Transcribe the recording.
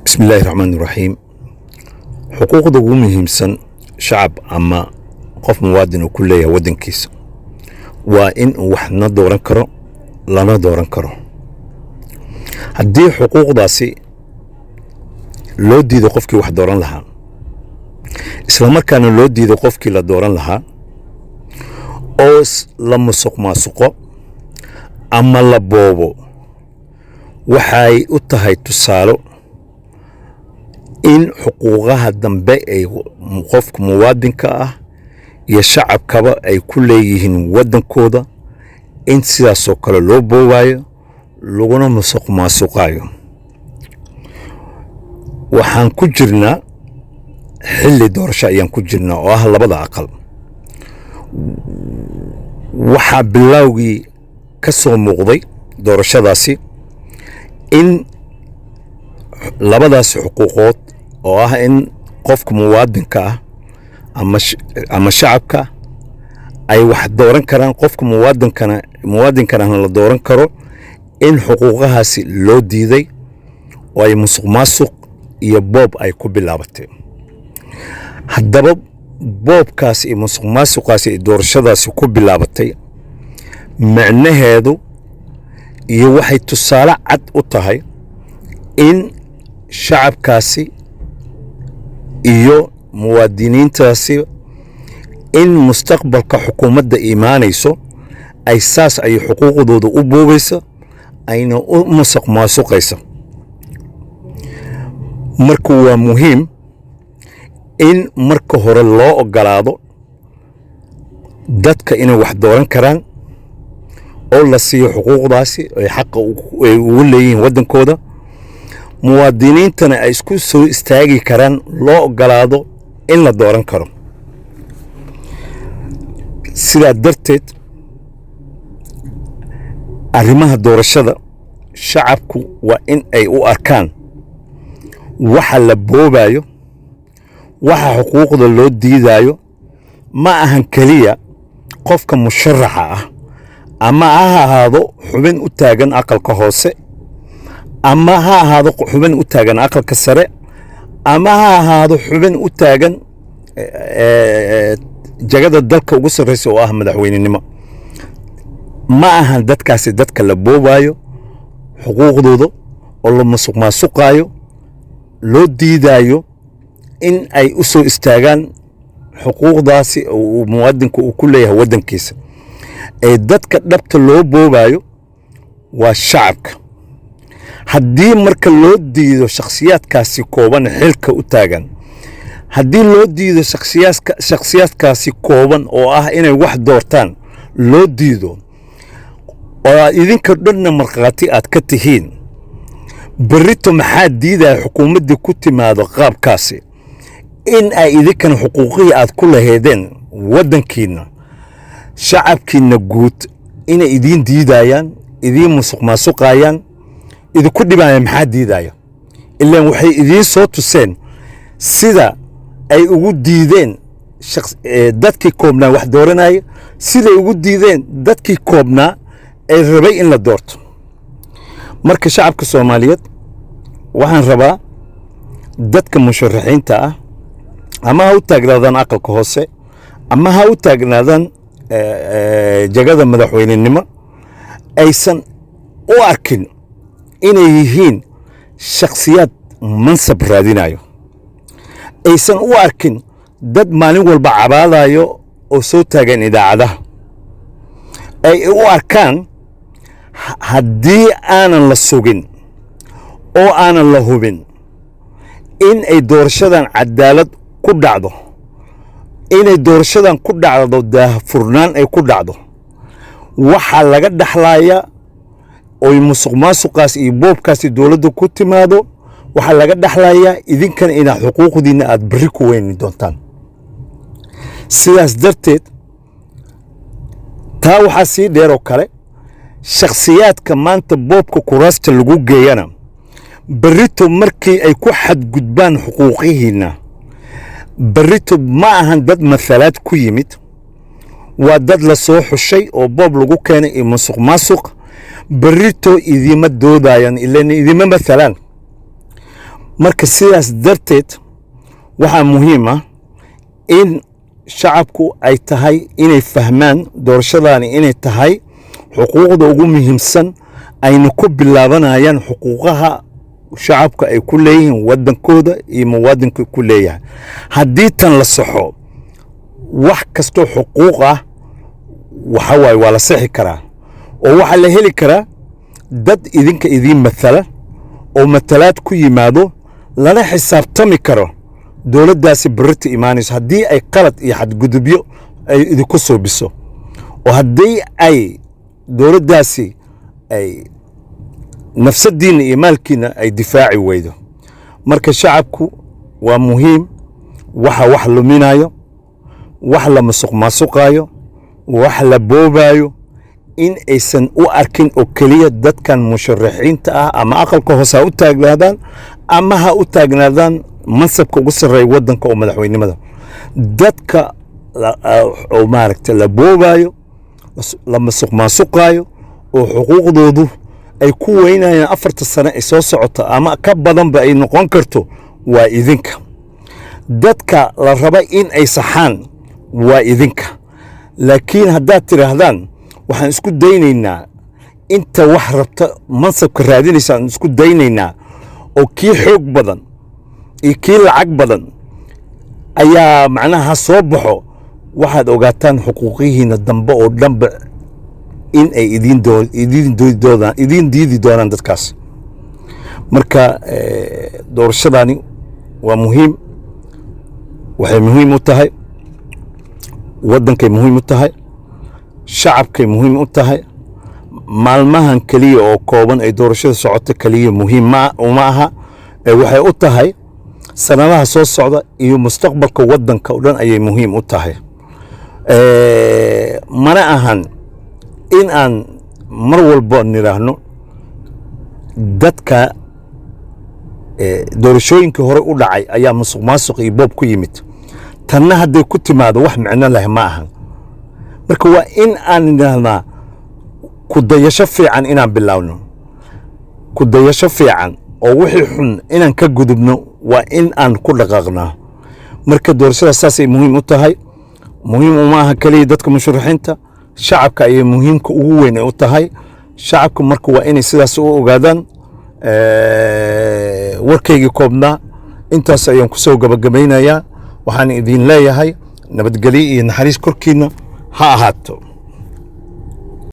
بسم الله الرحمن الرحيم. حقوق ugu muhiimsan shacab ama qof muwaadin oo kulleeya wadankiisa waa in uu waxna dooran karo lana dooran karo. haddii xuquuqdaasi loo diido qofkii wax dooran lahaa isla markaana loo diido qofkii la dooran lahaa oo la musuqmaasuqo ama la boobo waxay u tahay tusaalo in xuquuqaha dambe ay qofka muwaadinka ah iyo shacabkaba ay ku leeyihiin wadankooda in sidaas oo kale loo boobayo laguna musuqmaasuqayo. waxaan ku jirnaa xilli doorasho ayaan ku jirnaa oo ah labada aqal. waxaa bilowgii ka soo muuqday doorashadaasi in labadaas xuquuqood oo ah in qofka muwaadinka ah ama shacabka ay wax dooran karaan, qofka muwaadinkana la dooran karo, in xuquuqahaasi loo diiday oo ay musuqmaasuq iyo boob ay ku bilaabatay. haddaba boobkaas iyo musuqmaasuqaasi ay doorashadaasi ku bilaabatay macnaheedu iyo waxay tusaale cad u tahay in shacabkaasi iyo muwaadiniintaasi in mustaqbalka xukuumadda imaanayso ay saas ay xuquuqdooda u boobayso ayna u musuqmaasuqayso. marka waa muhiim in marka hore loo ogolaado dadka inay wax dooran karaan oo la siiyo xuquuqdaasi ay xaqa ay ugu leeyihiin wadankooda, muwaadiniintana ay isku soo istaagi karaan, loo ogolaado in la dooran karo. sidaa darteed arrimaha doorashada shacabku waa in ay u arkaan waxa la boobayo, waxa xuquuqda loo diidayo ma ahan keliya qofka musharaxa ah ama ha ahaado xubin u taagan aqalka hoose ama ha ahaado xubin u taagan aqalka sare ama ha ahaado xubin u taagan jagada dalka ugu sarreysa oo ah madaxweynenimo. ma ahan dadkaasi dadka la boobayo xuquuqdooda oo la musuqmaasuqayo, loo diidayo in ay u soo istaagaan xuquuqdaasi oo muwaadinku uu ku leeyahay wadankiisa. ee dadka dhabta loo boobayo waa shacabka. haddii marka loo diido shakhsiyaadkaasi kooban xilka u taagan, haddii loo diido shakhsiyaadkaasi kooban oo ah inay wax doortaan loo diido oo idinka dhanna markhaati aad ka tihiin, berrito maxaa diidaya xukuumaddii ku timaado qaabkaasi in ay idinkana xuquuqihii aad ku laheedeen waddankiinna shacabkiinna guud inay idiin diidayaan, idiin musuqmaasuqayaan, idinku dhibaaya? maxaa diidaya? ilaan waxay idiin soo tuseen sida ay ugu diideen dadkii koobnaa wax dooranaya, siday ugu diideen dadkii koobnaa ee rabay in la doorto. marka shacabka Soomaaliyeed waxaan rabaa dadka musharaxiinta ah ama ha u taagnaadaan aqalka hoose ama ha u taagnaadaan jagada madaxweynenimo, aysan u arkin inay yihiin shakhsiyaad mansab raadinayo, aysan u arkin dad maalin walba cabaadayo oo soo taagan idaacadaha. ay u arkaan haddii aanan la sugin oo aanan la hubin in ay doorashadan cadaalad ku dhacdo, inay doorashadan ku dhacdo daahfurnaan ay ku dhacdo, waxaa laga dhaxlayaa oy musuqmaasuqaas iyo boobkaasi dowladda ku timaado, waxaa laga dhaxlayaa idinkana inaad xuquuqdiinna aad berri ku weyni doontaan. sidaas darteed taa waxaa sii dheer oo kale, shakhsiyaadka maanta boobka kuraasta lagu geeyana berrito markii ay ku xadgudbaan xuquuqihiinna, berrito ma ahan dad mathalaad ku yimid, waa dad la soo xushay oo boob lagu keenay iyo musuqmaasuq. berrito idima doodayaan ilaan idima mathalaan. marka sidaas darteed waxaa muhiim ah in shacabku ay tahay inay fahmaan doorashadaani inay tahay xuquuqda ugu muhiimsan ayna ku bilaabanayaan xuquuqaha shacabka ay ku leeyihiin waddankooda iyo muwaadinka ku leeyahay. haddii tan la saxo wax kastoo xuquuq ah waxa waaye waa la sixi karaa oo waxaa la heli karaa dad idinka idiin matala oo matalaad ku yimaado lana xisaabtami karo dowladdaasi berrita imaanayso haddii ay qalad iyo xadgudubyo ay idinku soo biso oo haddii ay dowladdaasi ay nafsadiinna iyo maalkiinna ay difaaci weydo. marka shacabku waa muhiim waxa wax luminayo, wax la masuqmaasuqaayo, wax la boobaayo in aysan u arkin oo keliya dadkan musharaxiinta ah ama aqalka hoose ha u taagnaadaan ama ha u taagnaadaan mansabka ugu sarreeya waddanka oo madaxweynimada. dadka oo maaragtay la boobaayo, la masuqmaasuqaayo oo xuquuqdoodu ay ku weynayaan 4 sano ay soo socoto ama ka badanba ay noqon karto waa idinka. dadka la raba in ay saxaan waa idinka. laakiin haddaad tidhaahdaan waxaan isku daynaynaa inta wax rabta mansabka raadinaysa aan isku daynaynaa oo kii xoog badan iyo kii lacag badan ayaa macnaha soo baxo, waxaad ogaataan xuquuqihiina dambe oo dhanba in ay idiin diidi doonaan dadkaas. marka doorashadaani waa muhiim, waxay muhiim u tahay waddankay muhiim u tahay, shacabkay muhiim u tahay. maalmahan keliya oo kooban ay doorashada socoto keliya muhiim uma aha, waxay u tahay sanadaha soo socda iyo mustaqbalka waddanka oo dhan ayay muhiim u tahay. mana ahan in aan mar walba nidhaahno dadka doorashooyinkii hore u dhacay ayaa musuqmaasuq iyo boob ku yimid. tanna hadday ku timaado wax micno leh ma ahan. marka waa in aan nidhaahnaa ku dayasho fiican inaan bilaawno, ku dayasho fiican oo wixii xun inaan ka gudubno waa in aan ku dhaqaaqnaa. marka doorashada saasay muhiim u tahay. muhiim uma aha keliya dadka musharaxiinta, shacabka ayay muhiimka ugu weyn u tahay. shacabka marka waa inay sidaas u ogaadaan. warkaygii koobnaa intaas ayaan ku soo gabagabaynayaa. waxaan idin leeyahay nabadgelyo iyo naxariis korkiina ha ahaato.